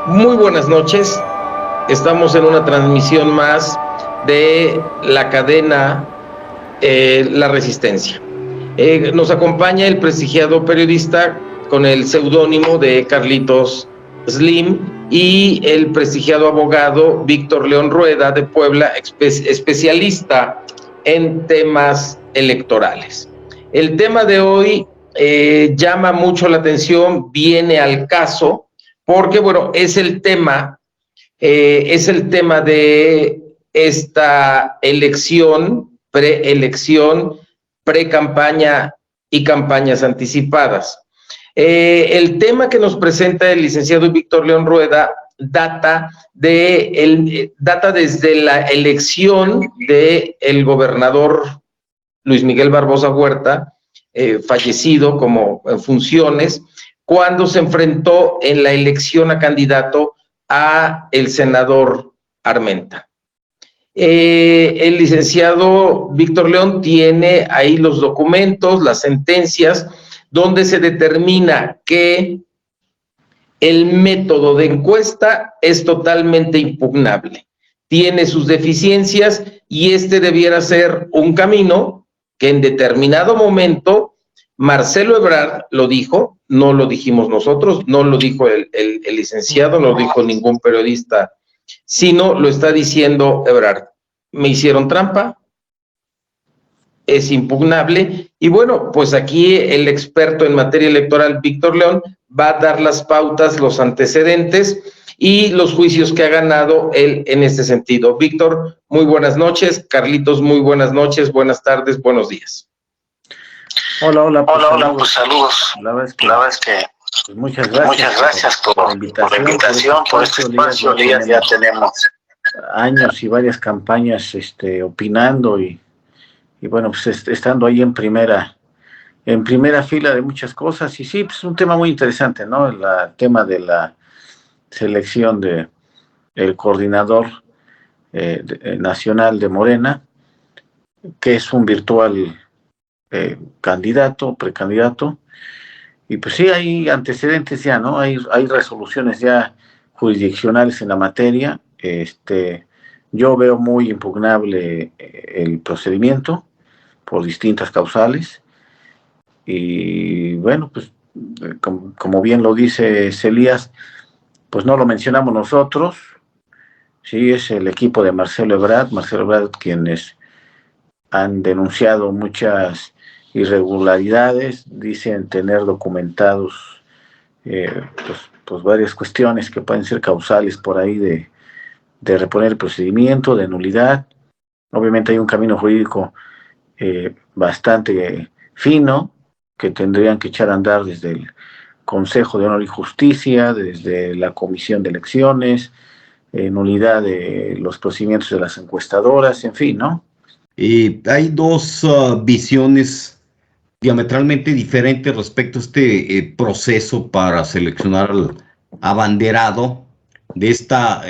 Muy buenas noches. Estamos en una transmisión más de la cadena La Resistencia. Nos acompaña el prestigiado periodista con el seudónimo de Carlitos Slim y el prestigiado abogado Víctor León Rueda de Puebla, especialista en temas electorales. El tema de hoy llama mucho la atención, viene al caso, porque bueno, es el tema de esta elección, preelección, pre-campaña y campañas anticipadas. El tema que nos presenta el licenciado Víctor León Rueda data desde la elección del gobernador Luis Miguel Barbosa Huerta, fallecido como en funciones, cuando se enfrentó en la elección a candidato a el senador Armenta. El licenciado Víctor León tiene ahí los documentos, las sentencias, donde se determina que el método de encuesta es totalmente impugnable, tiene sus deficiencias y este debiera ser un camino que en determinado momento Marcelo Ebrard lo dijo, no lo dijimos nosotros, no lo dijo el licenciado, no lo dijo ningún periodista, sino lo está diciendo Ebrard. Me hicieron trampa, es impugnable, y bueno, pues aquí el experto en materia electoral, Víctor León, va a dar las pautas, los antecedentes y los juicios que ha ganado él en este sentido. Víctor, muy buenas noches. Carlitos, muy buenas noches, buenas tardes, buenos días. Hola, pues saludos. La verdad es que Pues muchas gracias por la invitación, por este espacio. Ya tenemos años y varias campañas opinando y bueno, pues estando ahí en primera fila de muchas cosas. Y sí, pues un tema muy interesante, ¿no? El tema de la selección de el coordinador nacional de Morena, que es un virtual precandidato. Y pues sí, hay antecedentes ya, ¿no? Hay resoluciones ya jurisdiccionales en la materia. Yo veo muy impugnable el procedimiento por distintas causales. Y bueno, pues como bien lo dice Celías, pues no lo mencionamos nosotros. Sí, es el equipo de Marcelo Ebrard quienes han denunciado muchas irregularidades, dicen tener documentados pues varias cuestiones que pueden ser causales por ahí de reponer el procedimiento, de nulidad. Obviamente hay un camino jurídico bastante fino que tendrían que echar a andar desde el Consejo de Honor y Justicia, desde la Comisión de Elecciones, nulidad de los procedimientos de las encuestadoras, en fin, ¿no? Hay dos visiones diametralmente diferentes respecto a este proceso para seleccionar al abanderado de esta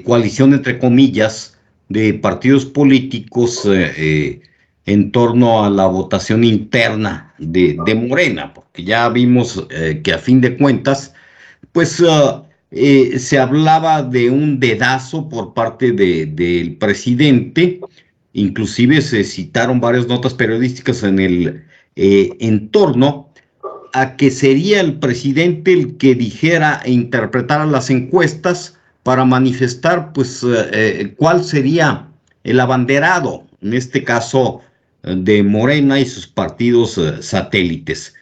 coalición, entre comillas, de partidos políticos en torno a la votación interna de Morena, porque ya vimos que a fin de cuentas, pues se hablaba de un dedazo por parte del presidente. Inclusive se citaron varias notas periodísticas en el entorno a que sería el presidente el que dijera e interpretara las encuestas para manifestar pues cuál sería el abanderado, en este caso de Morena y sus partidos satélites.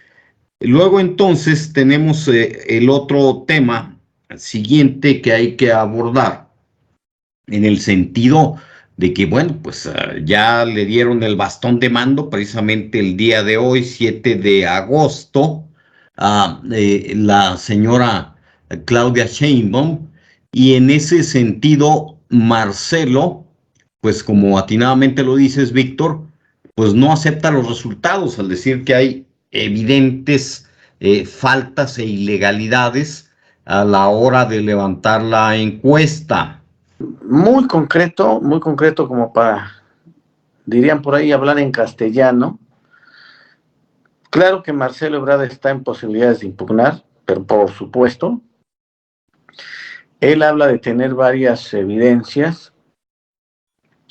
Luego entonces tenemos el otro tema siguiente que hay que abordar en el sentido de que, bueno, pues ya le dieron el bastón de mando precisamente el día de hoy, 7 de agosto, a la señora Claudia Sheinbaum, y en ese sentido, Marcelo, pues como atinadamente lo dices, Víctor, pues no acepta los resultados al decir que hay evidentes faltas e ilegalidades a la hora de levantar la encuesta. Muy concreto como para, dirían por ahí, hablar en castellano. Claro que Marcelo Ebrard está en posibilidades de impugnar, pero por supuesto. Él habla de tener varias evidencias.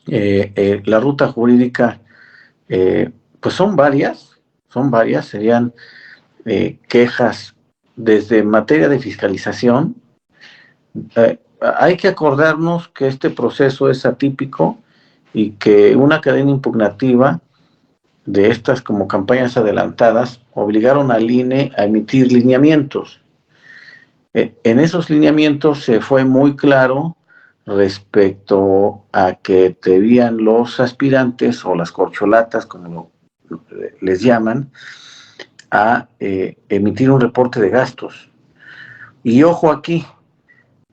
La ruta jurídica, pues son varias, serían quejas desde materia de fiscalización. Hay que acordarnos que este proceso es atípico y que una cadena impugnativa de estas como campañas adelantadas obligaron al INE a emitir lineamientos. En esos lineamientos se fue muy claro respecto a que debían los aspirantes o las corcholatas, como les llaman, a emitir un reporte de gastos. Y ojo aquí,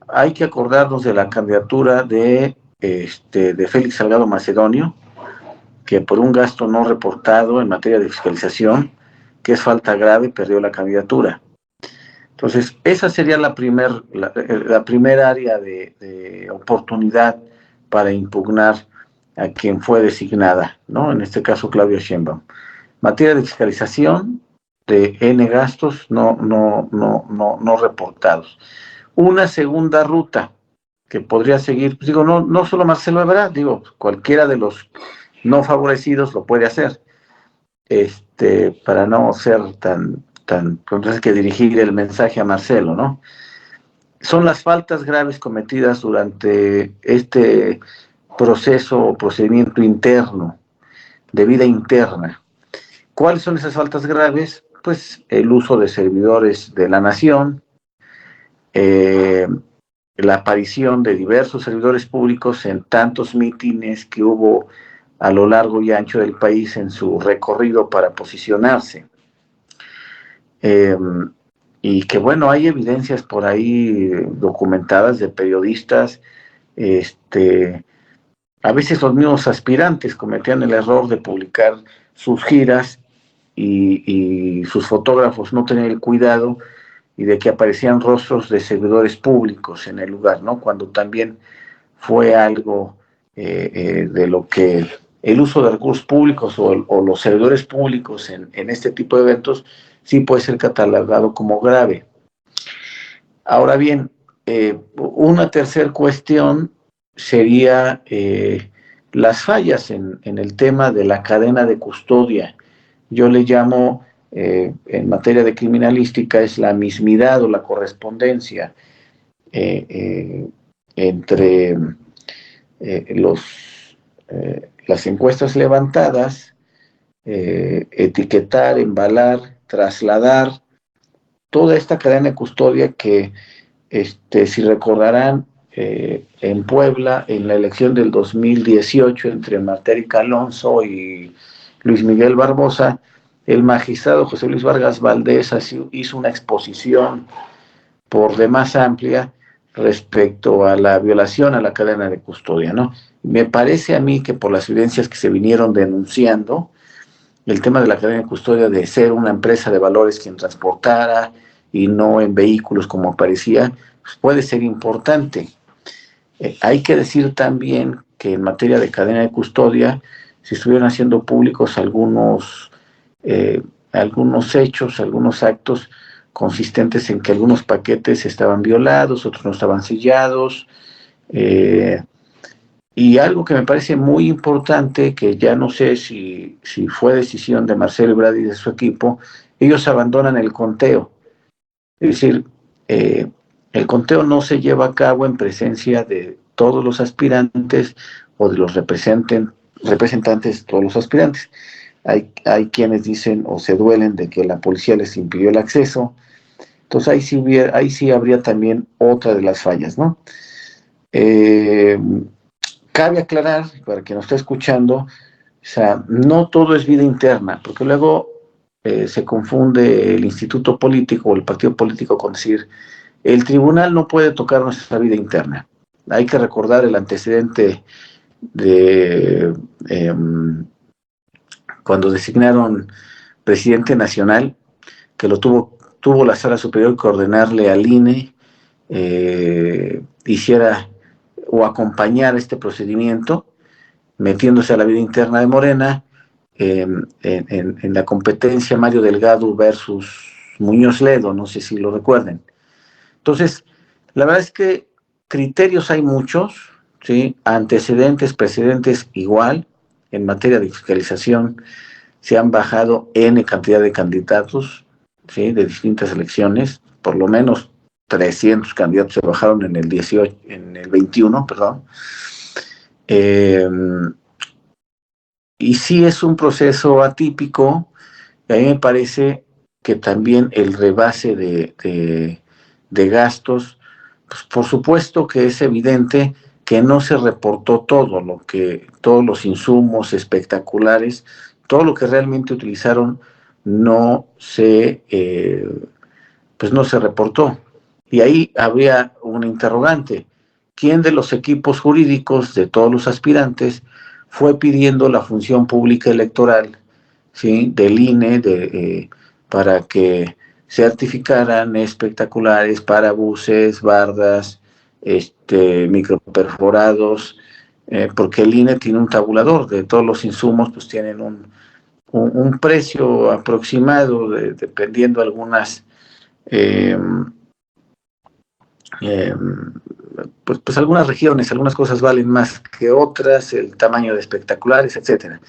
hay que acordarnos de la candidatura de Félix Salgado Macedonio, que por un gasto no reportado en materia de fiscalización, que es falta grave, perdió la candidatura. Entonces, esa sería la primer área de oportunidad para impugnar a quien fue designada, ¿no? En este caso, Claudia Sheinbaum. Materia de fiscalización de N gastos no reportados. Una segunda ruta que podría seguir, pues digo, no solo Marcelo Ebrard, digo, cualquiera de los no favorecidos lo puede hacer, para no ser entonces que dirigir el mensaje a Marcelo, ¿no? Son las faltas graves cometidas durante este proceso o procedimiento interno, de vida interna. ¿Cuáles son esas faltas graves? Pues el uso de servidores de la nación, la aparición de diversos servidores públicos en tantos mítines que hubo a lo largo y ancho del país en su recorrido para posicionarse. Y que bueno, hay evidencias por ahí documentadas de periodistas, a veces los mismos aspirantes cometían el error de publicar sus giras y sus fotógrafos no tenían el cuidado y de que aparecían rostros de servidores públicos en el lugar, ¿no? Cuando también fue algo de lo que el uso de recursos públicos o los servidores públicos en este tipo de eventos sí puede ser catalogado como grave. Ahora bien, una tercera cuestión sería las fallas en el tema de la cadena de custodia. Yo le llamo, en materia de criminalística, es la mismidad o la correspondencia entre las encuestas levantadas, etiquetar, embalar, trasladar, toda esta cadena de custodia que, si recordarán, en Puebla, en la elección del 2018 entre Marta Erika Alonso y Luis Miguel Barbosa, el magistrado José Luis Vargas Valdés hizo una exposición por demás amplia respecto a la violación a la cadena de custodia, ¿no? Me parece a mí que por las evidencias que se vinieron denunciando, el tema de la cadena de custodia, de ser una empresa de valores quien transportara y no en vehículos como parecía, pues puede ser importante. Hay que decir también que en materia de cadena de custodia se estuvieron haciendo públicos algunos hechos, algunos actos consistentes en que algunos paquetes estaban violados, otros no estaban sellados, y algo que me parece muy importante, que ya no sé si fue decisión de Marcelo Ebrard y de su equipo, ellos abandonan el conteo. Es decir, el conteo no se lleva a cabo en presencia de todos los aspirantes o de los representantes de todos los aspirantes. Hay quienes dicen o se duelen de que la policía les impidió el acceso. Entonces ahí sí habría también otra de las fallas, ¿no? Cabe aclarar, para quien nos está escuchando, o sea, no todo es vida interna, porque luego se confunde el instituto político o el partido político con decir, el tribunal no puede tocar nuestra vida interna. Hay que recordar el antecedente de cuando designaron presidente nacional, que lo tuvo la Sala Superior que ordenarle al INE hiciera o acompañar este procedimiento, metiéndose a la vida interna de Morena, en la competencia Mario Delgado versus Muñoz Ledo, no sé si lo recuerden. Entonces, la verdad es que criterios hay muchos, ¿sí? Antecedentes, precedentes igual. En materia de fiscalización se han bajado N cantidad de candidatos, ¿sí? De distintas elecciones, por lo menos 300 candidatos se bajaron en el 18, en el 21, perdón. Y sí es un proceso atípico, y a mí me parece que también el rebase de gastos, pues por supuesto que es evidente que no se reportó todos los insumos espectaculares, todo lo que realmente utilizaron pues no se reportó. Y ahí habría una interrogante. ¿Quién de los equipos jurídicos de todos los aspirantes fue pidiendo la función pública electoral, ¿sí? Del INE para que certificaran espectaculares, parabuses, bardas, microperforados, porque el INE tiene un tabulador de todos los insumos, pues tienen un precio aproximado, dependiendo algunas pues algunas regiones, algunas cosas valen más que otras, el tamaño de espectaculares, etcétera.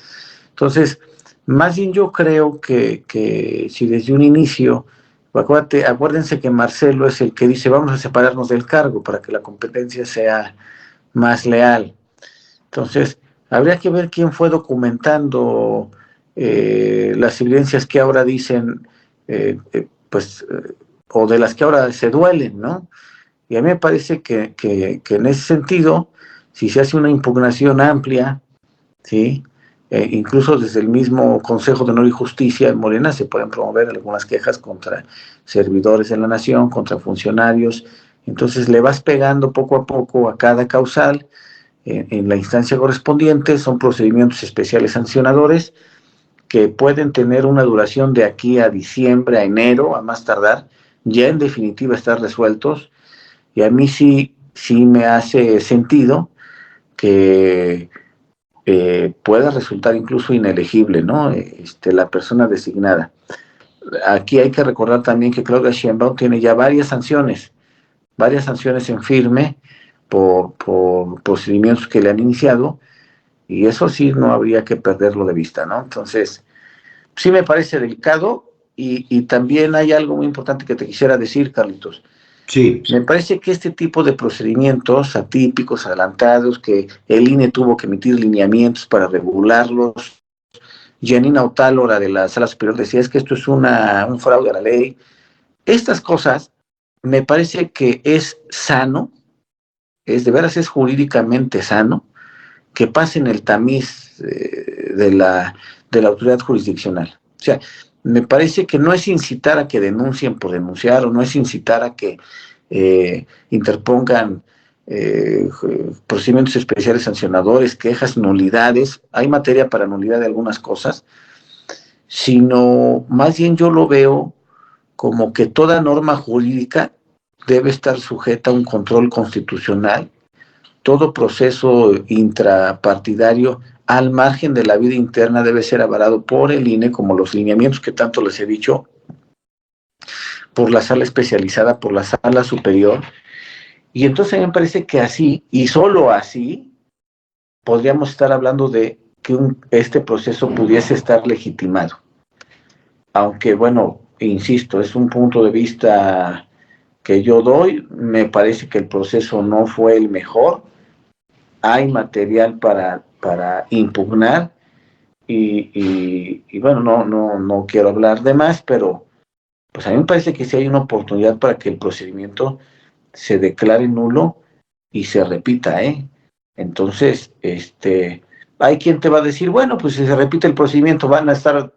Entonces, más bien yo creo que si desde un inicio, acuérdense que Marcelo es el que dice vamos a separarnos del cargo para que la competencia sea más leal. Entonces, habría que ver quién fue documentando las evidencias que ahora dicen, o de las que ahora se duelen, ¿no? Y a mí me parece que en ese sentido, si se hace una impugnación amplia, ¿sí? Incluso desde el mismo Consejo de Honor y Justicia en Morena se pueden promover algunas quejas contra servidores de la nación, contra funcionarios. Entonces le vas pegando poco a poco a cada causal en la instancia correspondiente. Son procedimientos especiales sancionadores que pueden tener una duración de aquí a diciembre, a enero, a más tardar, ya en definitiva estar resueltos. Y a mí sí me hace sentido que pueda resultar incluso inelegible, ¿no? La persona designada. Aquí hay que recordar también que Claudia Sheinbaum tiene ya varias sanciones en firme por procedimientos que le han iniciado, y eso sí no habría que perderlo de vista, ¿no? Entonces, sí me parece delicado, y también hay algo muy importante que te quisiera decir, Carlitos. Sí. Me parece que este tipo de procedimientos atípicos, adelantados, que el INE tuvo que emitir lineamientos para regularlos. Janina Otálora de la Sala Superior decía es que esto es un fraude a la ley. Estas cosas me parece que es sano, de veras es jurídicamente sano, que pasen el tamiz de la autoridad jurisdiccional. O sea, me parece que no es incitar a que denuncien por denunciar, o no es incitar a que interpongan procedimientos especiales sancionadores, quejas, nulidades. Hay materia para nulidad de algunas cosas, sino más bien yo lo veo como que toda norma jurídica debe estar sujeta a un control constitucional. Todo proceso intrapartidario al margen de la vida interna debe ser avalado por el INE, como los lineamientos que tanto les he dicho, por la sala especializada, por la sala superior. Y entonces a mí me parece que así, y solo así, podríamos estar hablando de que este proceso pudiese estar legitimado. Aunque, bueno, insisto, es un punto de vista que yo doy. Me parece que el proceso no fue el mejor. Hay material para impugnar, y bueno, no quiero hablar de más, pero pues a mí me parece que sí hay una oportunidad para que el procedimiento se declare nulo y se repita, ¿eh? Entonces, hay quien te va a decir, bueno, pues si se repite el procedimiento van a estar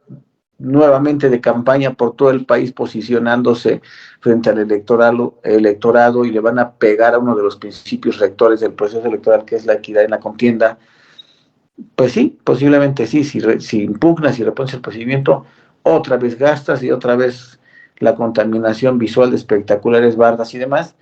nuevamente de campaña por todo el país posicionándose frente al electorado y le van a pegar a uno de los principios rectores del proceso electoral, que es la equidad en la contienda. Pues sí, posiblemente sí, si impugnas y repones el procedimiento, otra vez gastas y otra vez la contaminación visual de espectaculares, bardas y demás,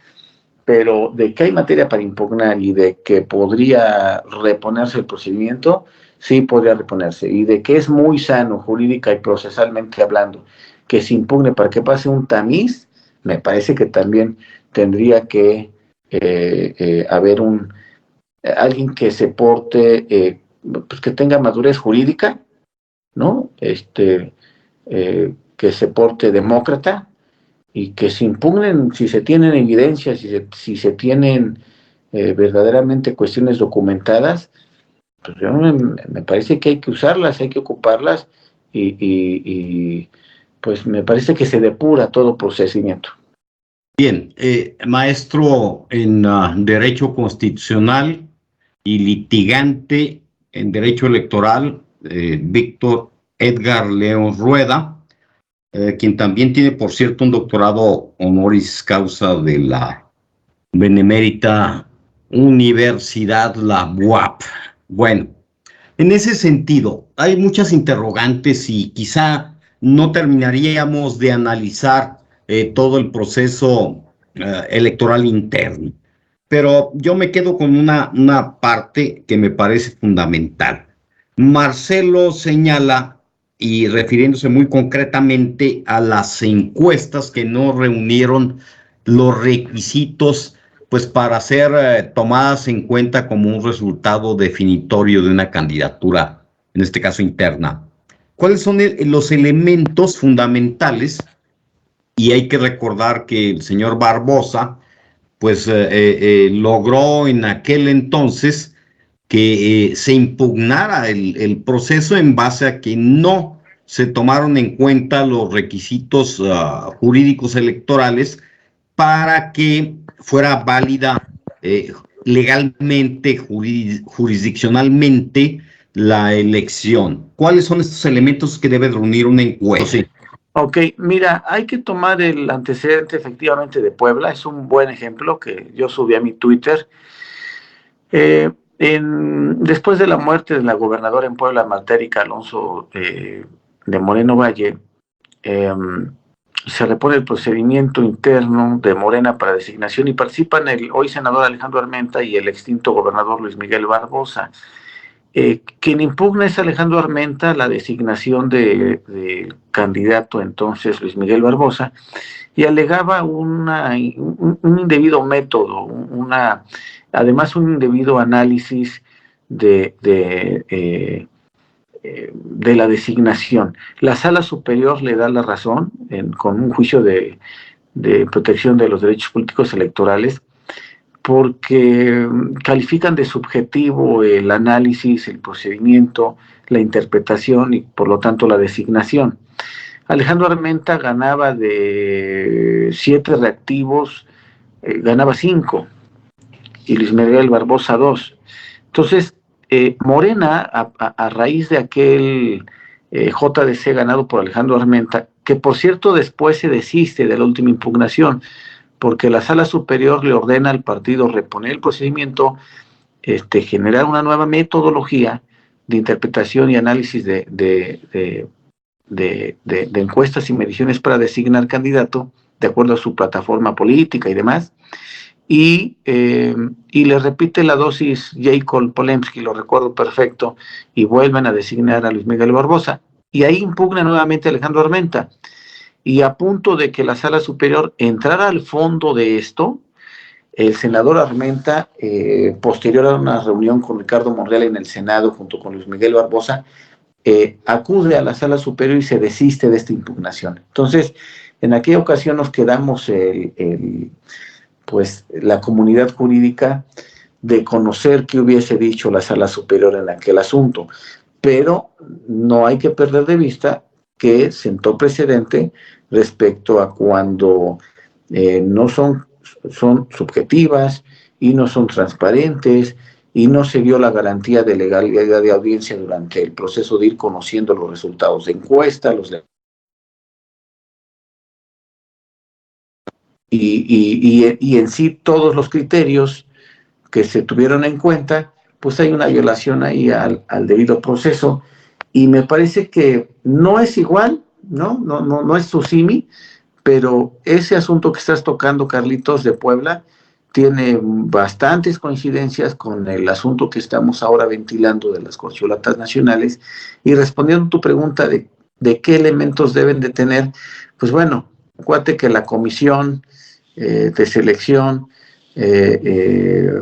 pero de que hay materia para impugnar y de que podría reponerse el procedimiento, sí podría reponerse, y de que es muy sano jurídica y procesalmente hablando que se impugne para que pase un tamiz, me parece que también tendría que haber alguien que se porte, pues que tenga madurez jurídica, ¿no? Que se porte demócrata y que se impugnen si se tienen evidencias, si se tienen verdaderamente cuestiones documentadas. Pues me parece que hay que usarlas, hay que ocuparlas y pues me parece que se depura todo procedimiento. Bien, maestro en Derecho Constitucional y litigante en Derecho Electoral, Víctor Edgar León Rueda, quien también tiene, por cierto, un doctorado honoris causa de la Benemérita Universidad La UAP. Bueno, en ese sentido, hay muchas interrogantes y quizá no terminaríamos de analizar todo el proceso electoral interno. Pero yo me quedo con una parte que me parece fundamental. Marcelo señala, y refiriéndose muy concretamente a las encuestas que no reunieron los requisitos pues para ser tomadas en cuenta como un resultado definitorio de una candidatura, en este caso interna. ¿Cuáles son los elementos fundamentales? Y hay que recordar que el señor Barbosa pues logró en aquel entonces que se impugnara el proceso en base a que no se tomaron en cuenta los requisitos jurídicos electorales para que fuera válida legalmente, jurisdiccionalmente la elección. ¿Cuáles son estos elementos que debe reunir una encuesta? Sí. Ok, mira, hay que tomar el antecedente efectivamente de Puebla, es un buen ejemplo que yo subí a mi Twitter. Después de la muerte de la gobernadora en Puebla, Marta Erika Alonso de Moreno Valle, se repone el procedimiento interno de Morena para designación y participan el hoy senador Alejandro Armenta y el extinto gobernador Luis Miguel Barbosa. Quien impugna es Alejandro Armenta, la designación de candidato entonces Luis Miguel Barbosa, y alegaba un indebido método, además un indebido análisis de la designación. La Sala Superior le da la razón con un juicio de protección de los derechos políticos electorales, porque califican de subjetivo el análisis, el procedimiento, la interpretación y por lo tanto la designación. Alejandro Armenta ganaba de 7 reactivos, ganaba 5 y Luis Miguel Barbosa 2. Entonces, Morena, a raíz de aquel JDC ganado por Alejandro Armenta, que por cierto después se desiste de la última impugnación, porque la Sala Superior le ordena al partido reponer el procedimiento, generar una nueva metodología de interpretación y análisis de encuestas y mediciones para designar candidato, de acuerdo a su plataforma política y demás, y le repite la dosis Jacob Polemski, lo recuerdo perfecto, y vuelven a designar a Luis Miguel Barbosa, y ahí impugna nuevamente a Alejandro Armenta. Y a punto de que la Sala Superior entrara al fondo de esto, el senador Armenta, posterior a una reunión con Ricardo Monreal en el Senado junto con Luis Miguel Barbosa, acude a la Sala Superior y se desiste de esta impugnación. Entonces, en aquella ocasión nos quedamos pues la comunidad jurídica de conocer qué hubiese dicho la Sala Superior en aquel asunto, pero no hay que perder de vista que sentó precedente respecto a cuando no son subjetivas y no son transparentes y no se dio la garantía de legalidad de audiencia durante el proceso de ir conociendo los resultados de encuesta, y en sí todos los criterios que se tuvieron en cuenta, pues hay una violación ahí al debido proceso. Y me parece que no es igual, no es susimi, pero ese asunto que estás tocando, Carlitos, de Puebla, tiene bastantes coincidencias con el asunto que estamos ahora ventilando de las corcholatas nacionales. Y respondiendo a tu pregunta de qué elementos deben de tener, pues bueno, acuérdate que la comisión de selección y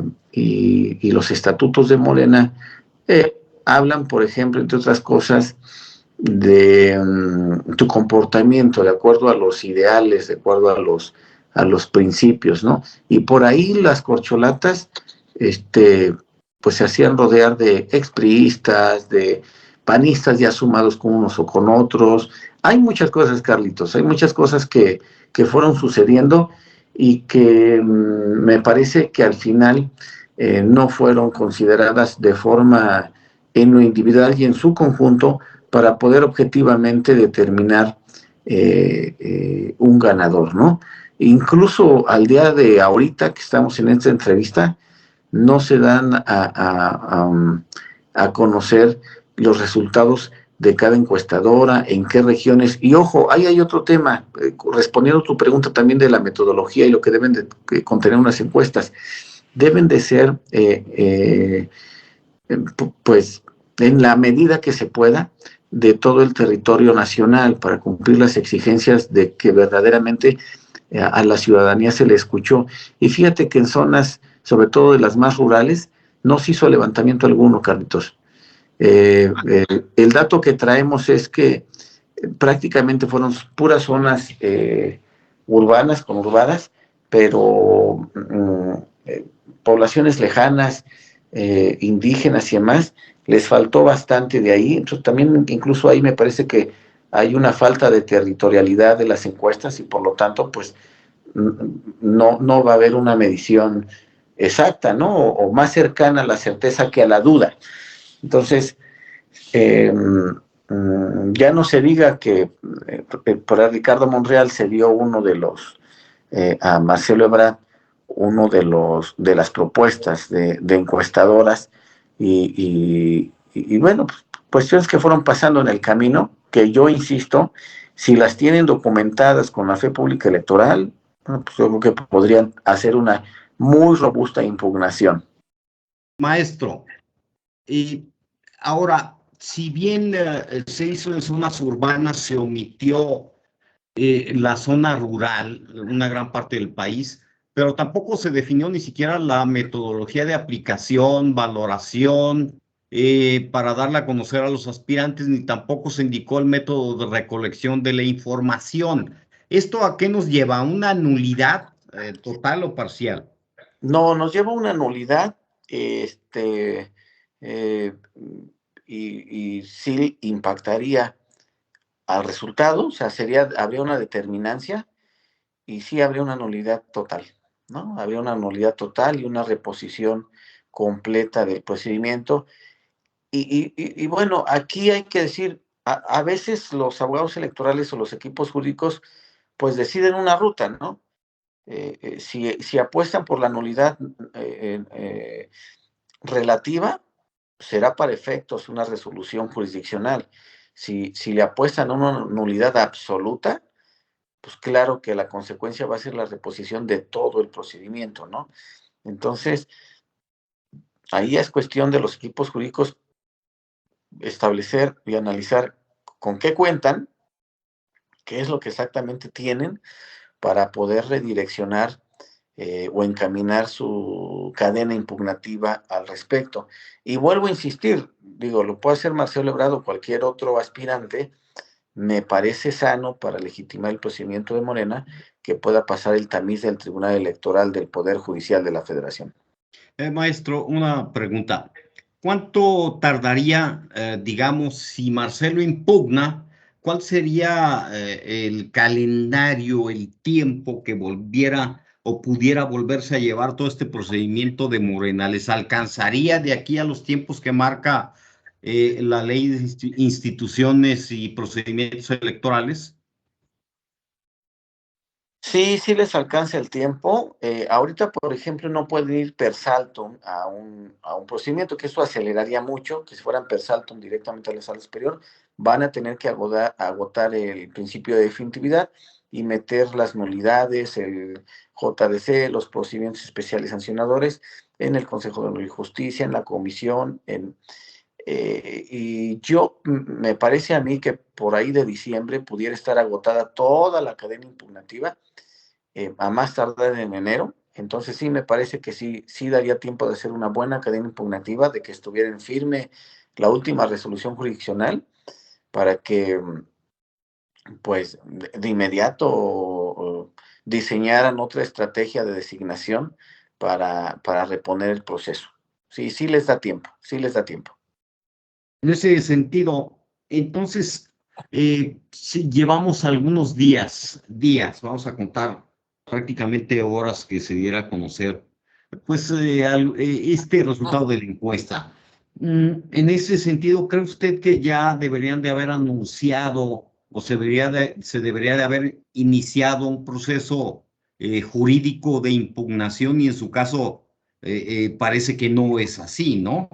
los estatutos de Morena hablan, por ejemplo, entre otras cosas, de tu comportamiento de acuerdo a los ideales, de acuerdo a los principios, ¿no? Y por ahí las corcholatas, pues se hacían rodear de expriistas, de panistas ya sumados con unos o con otros. Hay muchas cosas, Carlitos, hay muchas cosas que fueron sucediendo y que me parece que al final no fueron consideradas de forma en lo individual y en su conjunto para poder objetivamente determinar un ganador, ¿no? Incluso al día de ahorita que estamos en esta entrevista, no se dan a conocer los resultados de cada encuestadora, en qué regiones. Y ojo, ahí hay otro tema, respondiendo a tu pregunta también de la metodología y lo que deben de contener unas encuestas. Deben de ser, pues, en la medida que se pueda, de todo el territorio nacional para cumplir las exigencias de que verdaderamente a la ciudadanía se le escuchó. Y fíjate que en zonas, sobre todo de las más rurales, no se hizo levantamiento alguno, Carlitos. El dato que traemos es que prácticamente fueron puras zonas urbanas, conurbadas, pero poblaciones lejanas, indígenas y demás, les faltó bastante de ahí. Entonces también incluso ahí me parece que hay una falta de territorialidad de las encuestas y por lo tanto pues no va a haber una medición exacta, ¿no? O más cercana a la certeza que a la duda. Entonces, ya no se diga que para Ricardo Monreal se dio uno de los, a Marcelo Ebrard, uno de las propuestas de encuestadoras y bueno, pues, cuestiones que fueron pasando en el camino, que yo insisto, si las tienen documentadas con la fe pública electoral, bueno, pues yo creo que podrían hacer una muy robusta impugnación. Maestro, y ahora, si bien se hizo en zonas urbanas, se omitió la zona rural, una gran parte del país, pero tampoco se definió ni siquiera la metodología de aplicación, valoración, para darla a conocer a los aspirantes, ni tampoco se indicó el método de recolección de la información. ¿Esto a qué nos lleva? ¿A una nulidad total o parcial? No, nos lleva a una nulidad, y sí impactaría al resultado, o sea, habría una determinancia y sí habría una nulidad total, ¿no? Habría una nulidad total y una reposición completa del procedimiento. Y bueno, aquí hay que decir, a veces los abogados electorales o los equipos jurídicos pues deciden una ruta, ¿no? Si apuestan por la nulidad relativa, será para efectos una resolución jurisdiccional. Si le apuestan a una nulidad absoluta, pues claro que la consecuencia va a ser la reposición de todo el procedimiento, ¿no? Entonces, ahí es cuestión de los equipos jurídicos establecer y analizar con qué cuentan, qué es lo que exactamente tienen para poder redireccionar o encaminar su cadena impugnativa al respecto. Y vuelvo a insistir, digo, lo puede hacer Marcelo Ebrard o cualquier otro aspirante, me parece sano para legitimar el procedimiento de Morena que pueda pasar el tamiz del Tribunal Electoral del Poder Judicial de la Federación. Maestro, una pregunta. ¿Cuánto tardaría, digamos, si Marcelo impugna, cuál sería el calendario, el tiempo que volviera o pudiera volverse a llevar todo este procedimiento de Morena? ¿Les alcanzaría de aquí a los tiempos que marca la ley de instituciones y procedimientos electorales? Sí les alcanza el tiempo. Ahorita, por ejemplo, no pueden ir per saltum a un procedimiento, que eso aceleraría mucho, que si fueran per saltum directamente a la sala superior, van a tener que agotar el principio de definitividad y meter las nulidades, el JDC, los procedimientos especiales sancionadores en el Consejo de Justicia, en la comisión, y me parece a mí que por ahí de diciembre pudiera estar agotada toda la cadena impugnativa, a más tardar en enero, Entonces sí, me parece que sí daría tiempo de hacer una buena cadena impugnativa, de que estuviera en firme la última resolución jurisdiccional para que pues de inmediato diseñaran otra estrategia de designación para reponer el proceso. Sí, sí les da tiempo, sí les da tiempo. En ese sentido, entonces, si llevamos algunos días, vamos a contar prácticamente horas que se diera a conocer, pues, este resultado de la encuesta. En ese sentido, ¿cree usted que ya deberían de haber anunciado o se debería de haber iniciado un proceso jurídico de impugnación y en su caso parece que no es así, ¿no?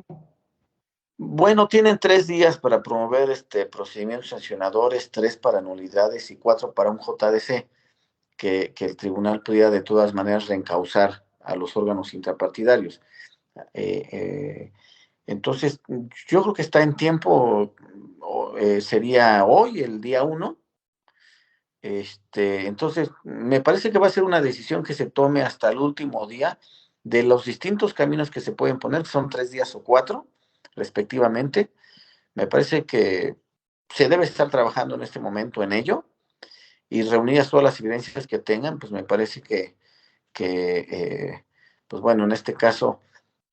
Bueno, tienen 3 días para promover procedimientos sancionadores, 3 para nulidades y 4 para un JDC, que el tribunal pudiera de todas maneras reencauzar a los órganos intrapartidarios. Entonces, yo creo que está en tiempo, sería hoy, el día 1. Entonces, me parece que va a ser una decisión que se tome hasta el último día de los distintos caminos que se pueden poner, que son 3 días o 4, respectivamente. Me parece que se debe estar trabajando en este momento en ello y reunidas todas las evidencias que tengan, pues me parece que pues bueno, en este caso,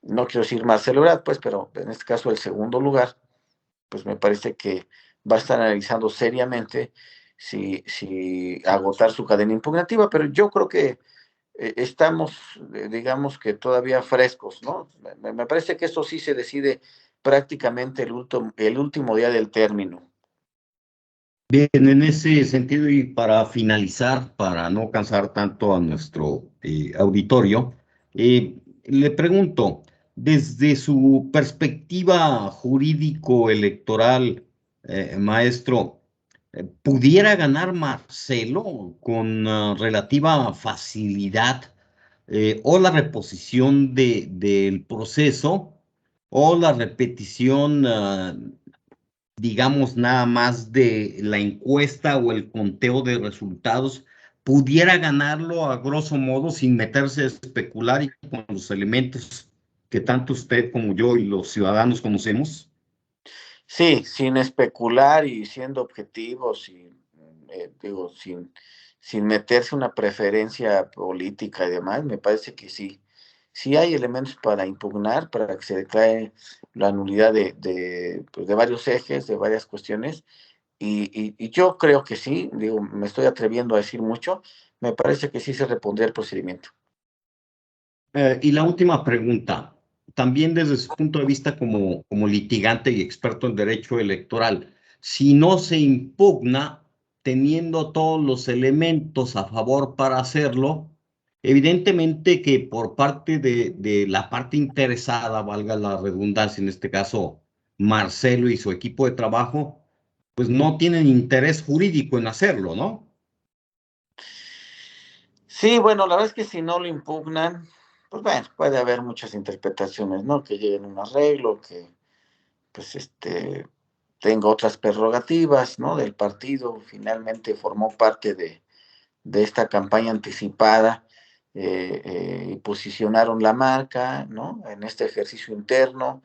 no quiero decir Marcelo Ebrard, pues, pero en este caso el segundo lugar, pues me parece que va a estar analizando seriamente si agotar su cadena impugnativa, pero yo creo que estamos, digamos que todavía frescos, ¿no? Me parece que esto sí se decide prácticamente el último día del término. Bien, en ese sentido y para finalizar, para no cansar tanto a nuestro auditorio, le pregunto, desde su perspectiva jurídico-electoral, maestro, ¿pudiera ganar Marcelo con relativa facilidad o la reposición del proceso o la repetición digamos, nada más de la encuesta o el conteo de resultados, pudiera ganarlo a grosso modo sin meterse a especular y con los elementos que tanto usted como yo y los ciudadanos conocemos? Sí, sin especular y siendo objetivos, y, digo, sin meterse una preferencia política y demás, me parece que sí. Sí hay elementos para impugnar, para que se declare la nulidad pues de varios ejes, de varias cuestiones, y yo creo que sí, digo, me estoy atreviendo a decir mucho, me parece que sí se repondría el procedimiento. Y la última pregunta, también desde su punto de vista como litigante y experto en derecho electoral, si no se impugna teniendo todos los elementos a favor para hacerlo, evidentemente que por parte de la parte interesada, valga la redundancia, en este caso Marcelo y su equipo de trabajo, pues no tienen interés jurídico en hacerlo, ¿no? Sí, bueno, la verdad es que si no lo impugnan, pues bueno, puede haber muchas interpretaciones, ¿no? Que lleguen a un arreglo, que pues tengo otras prerrogativas, ¿no? Del partido, finalmente formó parte de esta campaña anticipada, y posicionaron la marca, ¿no? En este ejercicio interno.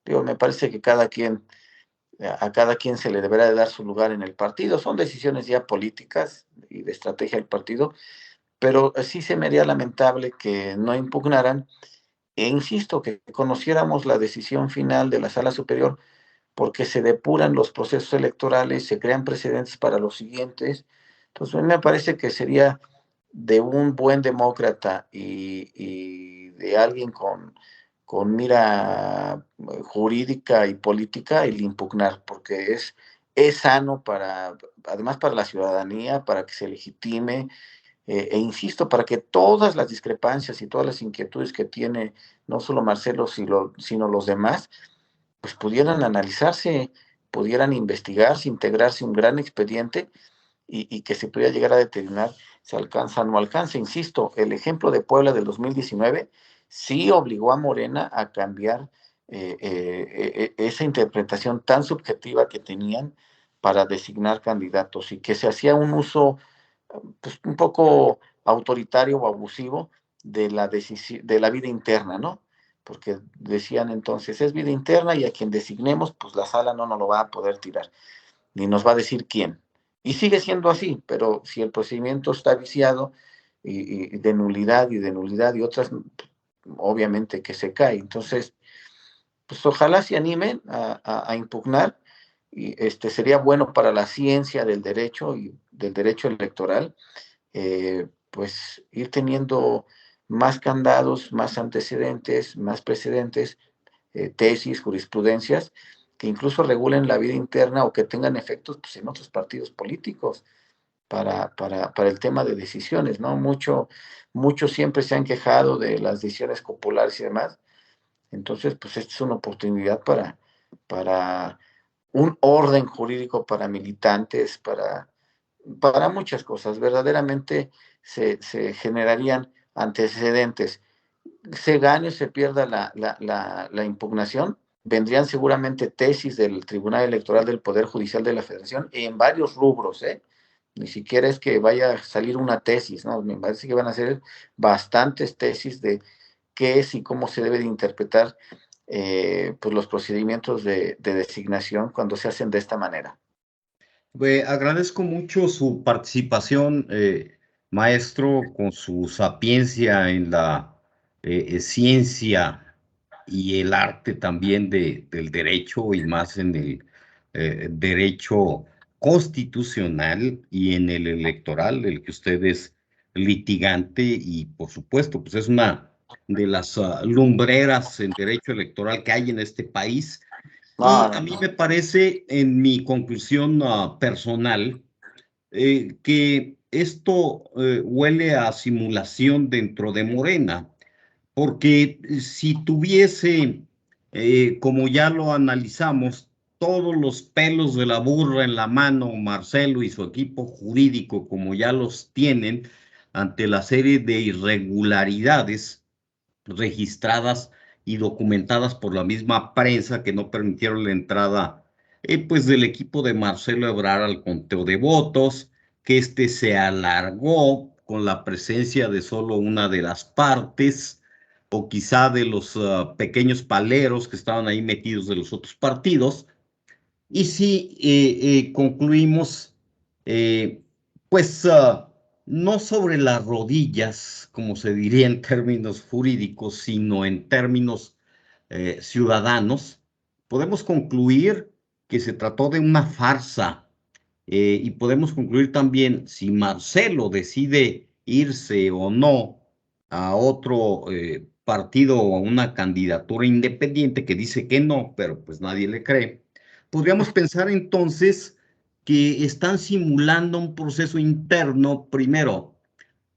Digo, me parece que a cada quien se le deberá de dar su lugar en el partido. Son decisiones ya políticas y de estrategia del partido, pero sí se me haría lamentable que no impugnaran, e insisto, que conociéramos la decisión final de la Sala Superior, porque se depuran los procesos electorales, se crean precedentes para los siguientes. Entonces, a mí me parece que sería de un buen demócrata y de alguien con mira jurídica y política el impugnar, porque es sano además para la ciudadanía, para que se legitime, e insisto, para que todas las discrepancias y todas las inquietudes que tiene no solo Marcelo, sino los demás, pues pudieran analizarse, pudieran investigarse, integrarse un gran expediente y que se pudiera llegar a determinar si alcanza o no alcanza. Insisto, el ejemplo de Puebla del 2019 sí obligó a Morena a cambiar esa interpretación tan subjetiva que tenían para designar candidatos y que se hacía un uso pues, un poco autoritario o abusivo de la vida interna, ¿no? Porque decían entonces, es vida interna y a quien designemos, pues la sala no nos lo va a poder tirar, ni nos va a decir quién. Y sigue siendo así, pero si el procedimiento está viciado y de nulidad y otras, obviamente que se cae. Entonces, pues ojalá se animen a impugnar, y sería bueno para la ciencia del derecho y del derecho electoral, pues ir teniendo más candados, más antecedentes, más precedentes, tesis, jurisprudencias, que incluso regulen la vida interna o que tengan efectos pues, en otros partidos políticos para el tema de decisiones, ¿no? Muchos siempre se han quejado de las decisiones populares y demás. Entonces, pues esta es una oportunidad para un orden jurídico para militantes, para muchas cosas. Verdaderamente se generarían antecedentes. Se gane o se pierda la impugnación, vendrían seguramente tesis del Tribunal Electoral del Poder Judicial de la Federación en varios rubros, ¿eh? Ni siquiera es que vaya a salir una tesis, ¿no? Me parece que van a ser bastantes tesis de qué es y cómo se debe de interpretar pues los procedimientos de designación cuando se hacen de esta manera. Agradezco mucho su participación, maestro, con su sapiencia en la ciencia y el arte también del derecho y más en el derecho constitucional y en el electoral, del que usted es litigante y por supuesto, pues es una de las lumbreras en derecho electoral que hay en este país. Y a mí me parece, en mi conclusión personal, que esto huele a simulación dentro de Morena, porque si tuviese, como ya lo analizamos, todos los pelos de la burra en la mano, Marcelo y su equipo jurídico, como ya los tienen, ante la serie de irregularidades registradas y documentadas por la misma prensa que no permitieron la entrada pues del equipo de Marcelo Ebrard al conteo de votos, que se alargó con la presencia de solo una de las partes o quizá de los pequeños paleros que estaban ahí metidos de los otros partidos. Y si concluimos, pues no sobre las rodillas, como se diría en términos jurídicos, sino en términos ciudadanos, podemos concluir que se trató de una farsa y podemos concluir también si Marcelo decide irse o no a otro partido o a una candidatura independiente que dice que no, pero pues nadie le cree. Podríamos pensar entonces que están simulando un proceso interno, primero,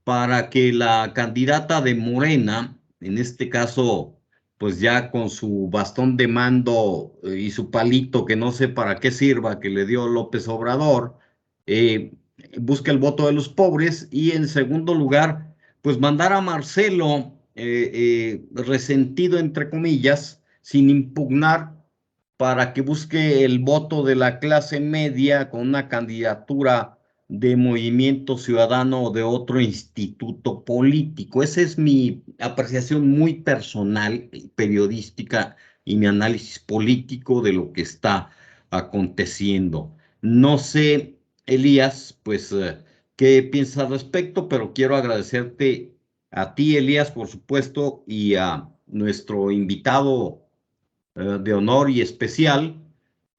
para que la candidata de Morena, en este caso, pues ya con su bastón de mando y su palito que no sé para qué sirva, que le dio López Obrador, eh, busque el voto de los pobres y en segundo lugar, pues mandar a Marcelo resentido, entre comillas, sin impugnar, para que busque el voto de la clase media con una candidatura de Movimiento Ciudadano o de otro instituto político. Esa es mi apreciación muy personal, periodística y mi análisis político de lo que está aconteciendo. No sé, Elías, pues, qué piensas al respecto, pero quiero agradecerte a ti, Elías, por supuesto, y a nuestro invitado de honor y especial,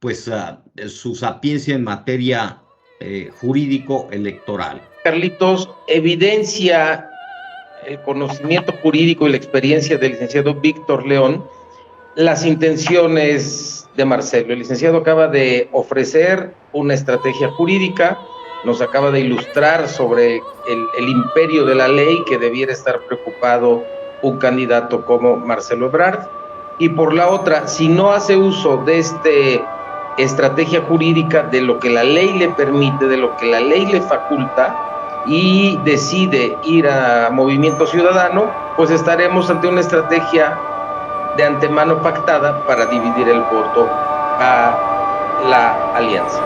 pues su sapiencia en materia jurídico-electoral. Carlitos, evidencia el conocimiento jurídico y la experiencia del licenciado Víctor León las intenciones de Marcelo. El licenciado acaba de ofrecer una estrategia jurídica, nos acaba de ilustrar sobre el imperio de la ley que debiera estar preocupado un candidato como Marcelo Ebrard, y por la otra, si no hace uso de estrategia jurídica, de lo que la ley le permite, de lo que la ley le faculta, y decide ir a Movimiento Ciudadano, pues estaremos ante una estrategia de antemano pactada para dividir el voto a la alianza.